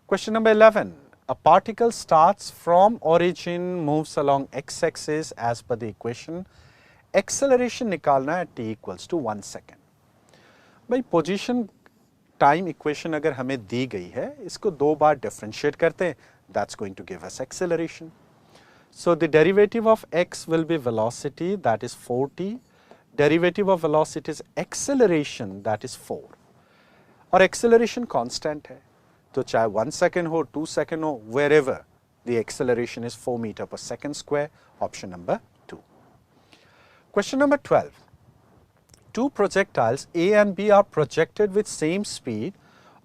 Question number 11. A particle starts from origin, moves along x-axis as per the equation. Acceleration निकालना है t equals to 1 second. भाई position time equation अगर हमें दी गई है, इसको दो बार डिफरेंशिएट करते हैं, that's going to give us acceleration. So the derivative of x will be velocity, that is 4t. Derivative of velocity is acceleration, that is 4. और acceleration constant है, तो चाहे 1 second हो, 2 second हो, wherever the acceleration is 4 meter per second square. Option number 2. Question number 12. Two projectiles A and B are projected with same speed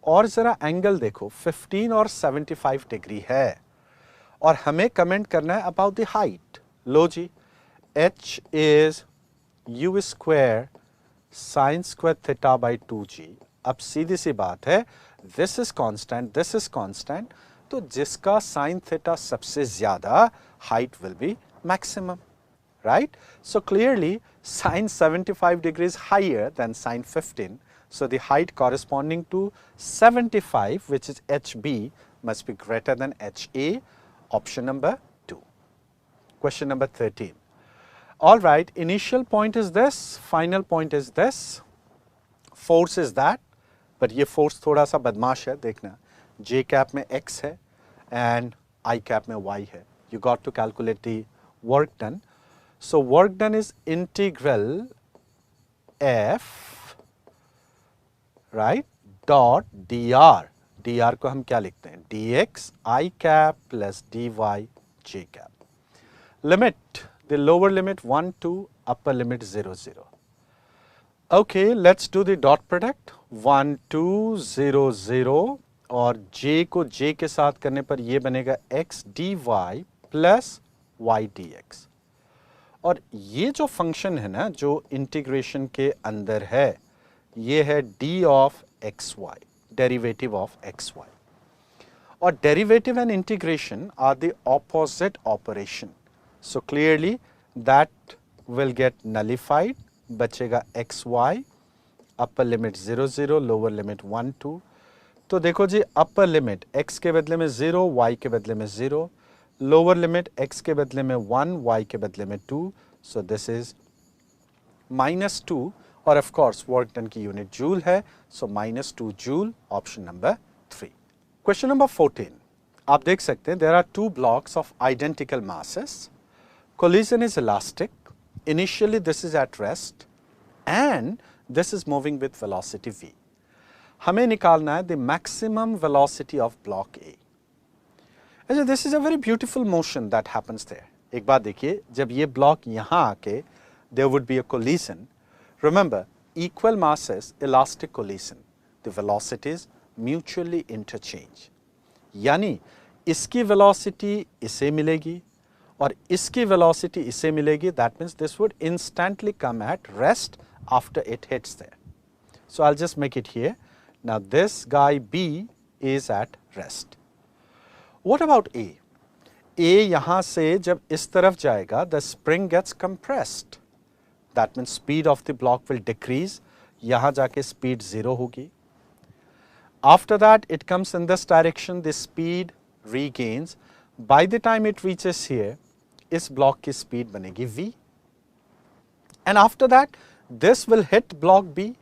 और ज़रा angle देखो 15 और 75 डिग्री है और हमें कमेंट करना है about the height. Low ji, h is u square sin square theta by 2g. अब सीधी सी बात है, this is constant, तो जिसका sin theta सबसे ज़्यादा height will be maximum, right? So clearly sin 75 degrees higher than sin 15. So the height corresponding to 75, which is HB, must be greater than HA. Option number 2. Question number 13. All right, initial point is this, final point is this, force is that, but ये force थोड़ा सा बदमाश है, देखना, J cap में X है and I cap में Y है. You got to calculate the work done. So work done is integral F, right, dot dr. dr को हम क्या लिखते हैं? dx I cap plus dy j cap. Limit, the lower limit 1 to upper limit 0 0. Okay, let's do the dot product. 1 2 0 0 और j को j के साथ करने पर ये बनेगा x dy plus y dx. और ये जो फंक्शन है ना, जो इंटीग्रेशन के अंदर है, ये है d of xy, derivative of xy. और derivative and integration are the opposite operation. So clearly that will get nullified, बचेगा xy, upper limit 0 0, lower limit 1 2. तो देखो जी, upper limit x के बदले में 0, y के बदले में 0, lower limit x के बदले में 1, y के बदले में 2. So this is minus 2 और of course work done की unit joule है. So minus 2 joule, option number 3. Question number 14. आप देख सकते हैं, there are two blocks of identical masses. Collision is elastic. Initially this is at rest and this is moving with velocity v. हमें निकालना है the maximum velocity of block A. अच्छा, this is a very beautiful motion that happens there. एक बात देखिए, जब ये block यहाँ आके there would be a collision. Remember, equal masses, elastic collision. The velocities mutually interchange. यानी इसकी velocity इसे मिलेगी और इसकी velocity इसे मिलेगी. That means this would instantly come at rest after it hits there. So I'll just make it here. Now this guy B is at rest. What about A? A यहाँ से जब इस तरफ जाएगा, the spring gets compressed. That means speed of the block will decrease. यहाँ जाके speed 0 होगी. After that it comes in this direction, the speed regains. By the time it reaches here, इस block की speed बनेगी v. And after that, this will hit block B.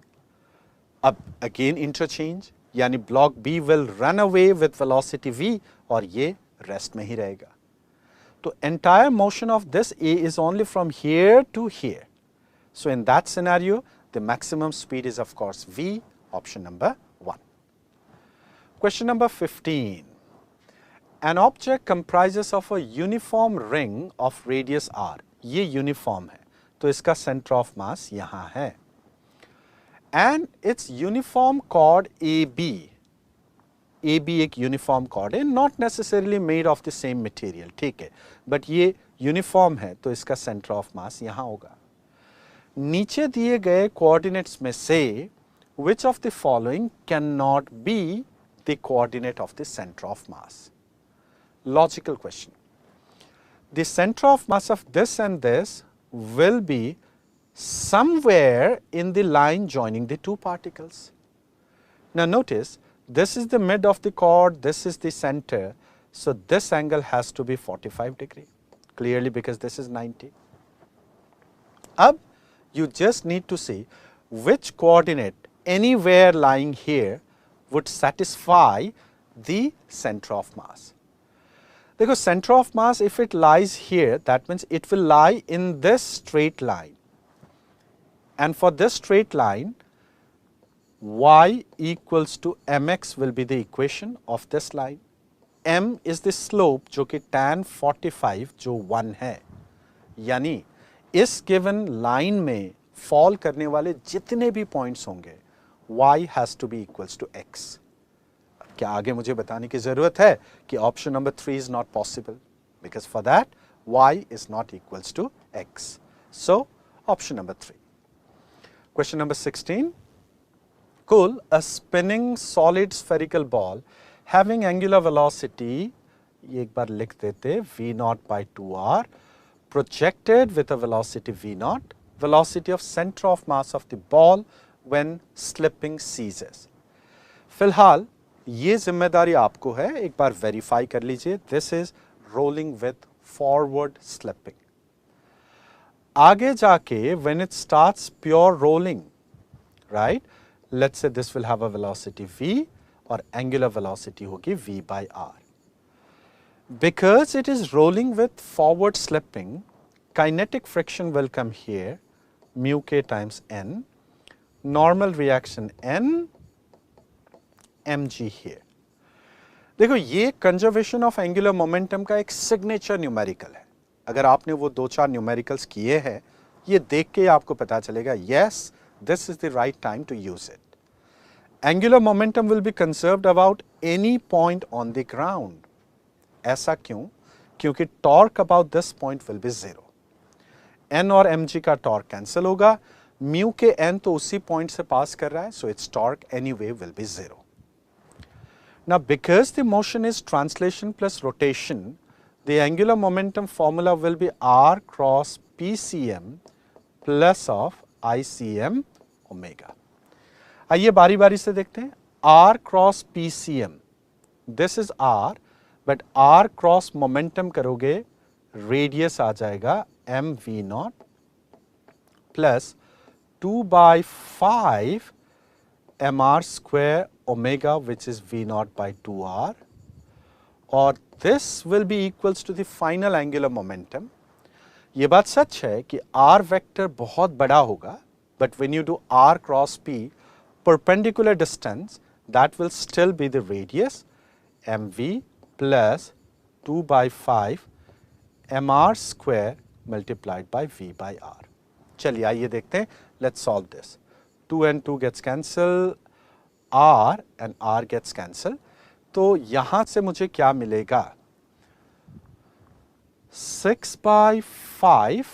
अब again interchange, यानी block B will run away with velocity v और ये rest में ही रहेगा. तो entire motion of this A is only from here to here. So in that scenario, the maximum speed is of course v, option number 1. Question number 15. An object comprises of a uniform ring of radius r. ये uniform है, तो इसका center of mass यहाँ है. And its uniform chord AB. AB एक uniform chord है, not necessarily made of the same material, ठीक है, but ये uniform है, तो इसका center of mass यहाँ होगा. नीचे दिए गए coordinates में से which of the following cannot be the coordinate of the center of mass? Logical question. The center of mass of this and this will be somewhere in the line joining the two particles. Now notice, This is the mid of the chord, this is the center. So this angle has to be 45 degree, clearly because this is 90. Ab, you just need to see which coordinate anywhere lying here would satisfy the center of mass. Because center of mass, if it lies here, that means it will lie in this straight line. And for this straight line, y equals to mx will be the equation of this line. m is the slope जो कि tan 45 जो 1 है. यानी इस given line में fall करने वाले जितने भी points होंगे, y has to be equals to x. क्या आगे मुझे बताने की ज़रूरत है कि option number 3 is not possible because for that y is not equals to x. So option number 3. Question number 16. Cool, a spinning solid spherical ball having angular velocity, ये एक बार लिख देते, v0 by 2r, projected with a velocity v0, velocity of center of mass of the ball when slipping ceases. फिलहाल ये जिम्मेदारी आपको है, एक बार वेरीफाई कर लीजिए. This is rolling with forward slipping. आगे जाके when it starts pure rolling, right? Let's say this will have a velocity v और angular velocity होगी v by r. Because it is rolling with forward slipping, kinetic friction will come here, mu k times n, normal reaction n, mg here. देखो ये conservation of angular momentum का एक signature numerical है. अगर आपने वो 2-4 numericals किए हैं, ये देख के आपको पता चलेगा, yes, this is the right time to use it. Angular momentum will be conserved about any point on the ground. ऐसा क्यों? क्योंकि torque about this point will be 0. n और mg का torque cancel होगा, mu के n तो उसी point से pass कर रहा है, so its torque anyway will be 0. Now because the motion is translation plus rotation, the angular momentum formula will be r cross pcm plus of icm omega. आइए बारी बारी से देखते हैं. r cross pcm, this is r, but r cross momentum करोगे, radius आ जाएगा m v naught plus 2 by 5 mr square omega, which is v naught by 2r, और this will be equals to the final angular momentum. ये बात सच है कि r vector बहुत बड़ा होगा, but when you do r cross p, perpendicular distance, that will still be the radius mv plus 2 by 5 mr square multiplied by v by r. चलिए आइए देखते हैं. Let's solve this. 2 and 2 gets cancel, r and r gets cancel. तो यहाँ से मुझे क्या मिलेगा? 6 by 5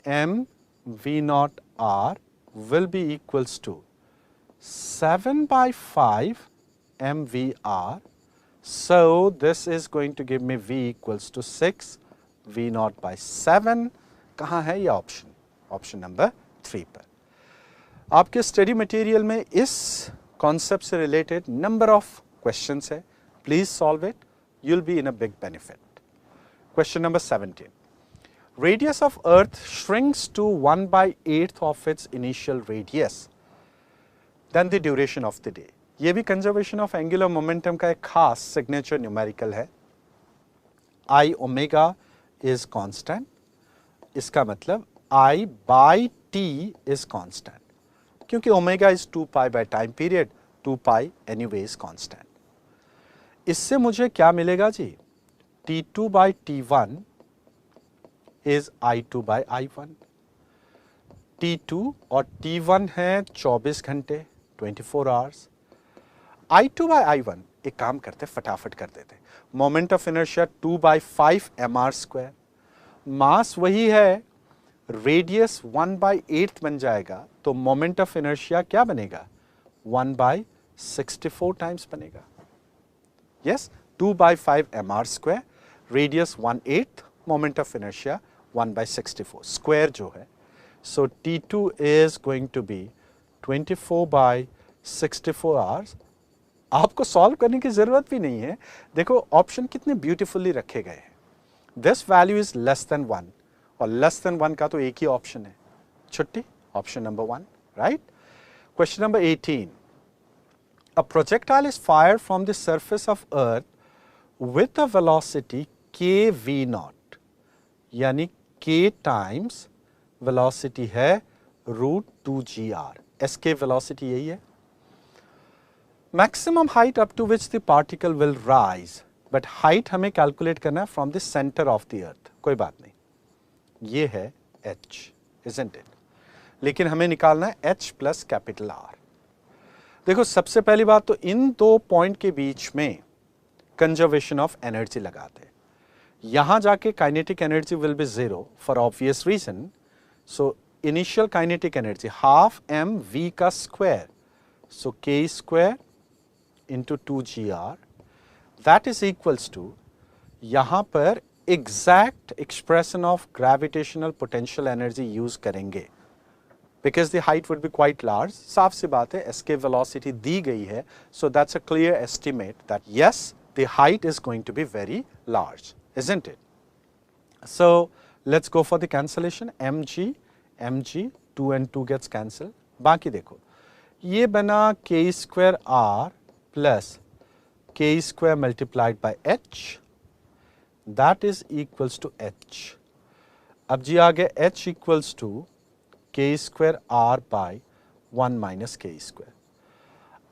m v naught r will be equals to 7 by 5 mvr. So this is going to give me v equals to 6 v naught by 7. कहाँ है ये option? Option number 3 पर. आपके स्टडी मटेरियल में इस कॉन्सेप्ट से रिलेटेड नंबर ऑफ क्वेश्चंस है. Please solve it, you will be in a big benefit. Question number 17. Radius of Earth shrinks to 1 by 8th of its initial radius than the duration of the day. ये भी conservation of angular momentum का एक खास signature numerical है. I omega is constant. इसका मतलब I by t is constant. क्योंकि omega is 2 pi by time period, 2 pi anyway is constant. इससे मुझे क्या मिलेगा जी? T2 by T1 is I2 by I1. T2 और T1 है 24 घंटे, 24 hours. I2 by I1, एक काम करते फटाफट कर देते. Moment of inertia 2 by 5 mr square. मास वही है, रेडियस 1 by 8th बन जाएगा, तो मोमेंट ऑफ इनर्शिया क्या बनेगा? 1 by 64 टाइम्स बनेगा. Yes, 2 by 5 mr square, radius 1/8, moment of inertia 1 by 64, square जो है. सो T2 is going to be 24 by 64 hours आपको सॉल्व करने की ज़रूरत भी नहीं है। देखो ऑप्शन कितने ब्यूटीफुली रखे गए हैं। This value is less than 1 और लेस देन 1 का तो एक ही ऑप्शन है, छुट्टी, option number 1, right. Question number 18, a projectile is fired from the surface of earth with a velocity k v naught, यानी k टाइम्स वेलोसिटी है √2gr, escape velocity यही है। Maximum height up to which the particle will rise, but height हमें calculate करना है from the centre of the earth, कोई बात नहीं, ये है h, isn't it? लेकिन हमें निकालना है h प्लस कैपिटल R। देखो सबसे पहली बात तो इन दो पॉइंट के बीच में कंजर्वेशन ऑफ एनर्जी लगाते हैं। यहां जाके kinetic energy will be 0 for obvious reason. So initial kinetic energy half M V का square, so K square into 2gr, that is equals to, यहां पर exact expression of gravitational potential energy use करेंगे because the height would be quite large। साफ सी बात है, escape velocity दी गई है, so that's a clear estimate that yes, the height is going to be very large, isn't it? So let's go for the cancellation, mg, 2 and 2 gets cancelled। बाकी देखो, ये बना k square r plus k square multiplied by h, that is equals to h। अब जी आ गया h equals to k square r by 1 minus k square।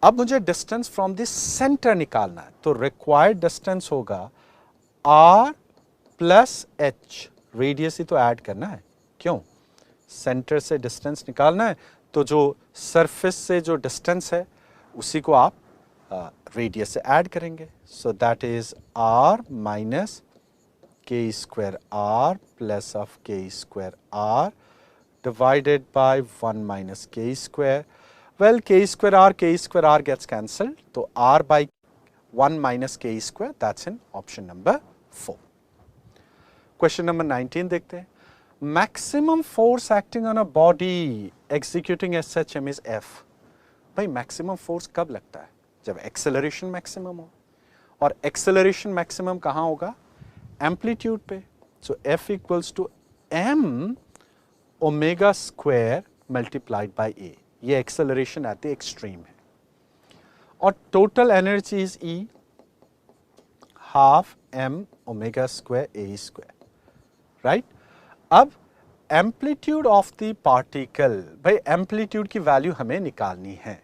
अब मुझे distance from the centre निकालना है, तो रिक्वायर्ड डिस्टेंस होगा r प्लस h, रेडियस ही तो add करना है, क्यों, सेंटर से डिस्टेंस निकालना है, तो जो सरफेस से जो डिस्टेंस है उसी को आप रेडियस से ऐड करेंगे। So that is r minus k square r plus of k square r divided by 1 minus k square। Well, k square r gets cancelled, so r by 1 minus k square, that's in option number 4। Question number 19 देखते हैं। Maximum force acting on a body executing SHM is F। भाई maximum force कब लगता है, जब acceleration maximum हो, और acceleration maximum कहाँ होगा, amplitude पे। So F equals to m omega square multiplied by a, ये एक्सेलरेशन एट द एक्सट्रीम है, और total energy is E half m omega square a square, right. अब एम्पलीट्यूड ऑफ द पार्टिकल, भाई amplitude की value हमें निकालनी है,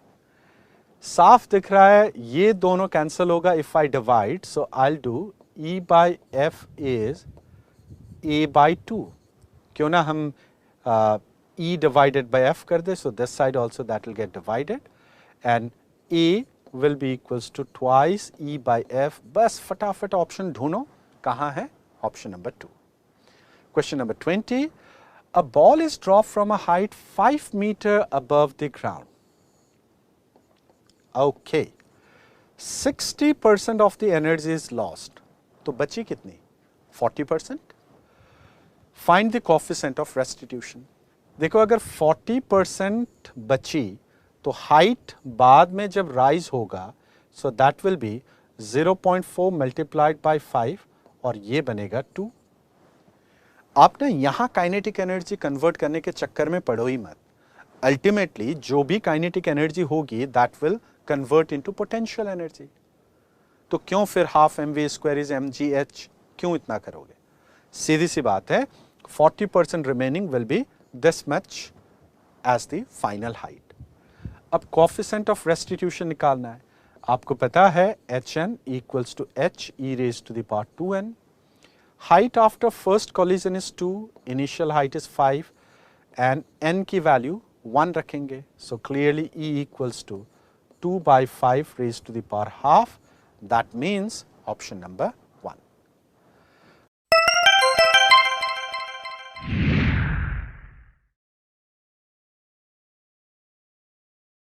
साफ दिख रहा है, ये दोनों कैंसिल होगा if I divide, so I will do E by F is a by 2, क्यों ना हम E divided by F कर दे, so this side also that will get divided and A will be equals to twice E by F। बस फटाफट option ढूंढो, कहाँ है, option number 2। Question number 20, a ball is dropped from a height 5 meter above the ground। Okay, 60% of the energy is lost, तो बची कितनी, 40%। Find the coefficient of restitution. देखो अगर 40% बची तो हाइट बाद में जब राइज होगा, so that will be 0.4 multiplied by 5 और ये बनेगा 2। आपने यहां काइनेटिक एनर्जी कन्वर्ट करने के चक्कर में पड़ो ही मत, अल्टीमेटली जो भी काइनेटिक एनर्जी होगी that will convert into potential energy. तो क्यों फिर half M V square is M G H, क्यों इतना करोगे, सीधी सी बात है, 40% remaining will be this much as the final height। अब coefficient of restitution निकालना है, आपको पता है hn equals to h e raised to the power 2n। height after first collision is 2, initial height is 5 and n की value 1 रखेंगे, so clearly e equals to 2 by 5 raised to the power half, that means option number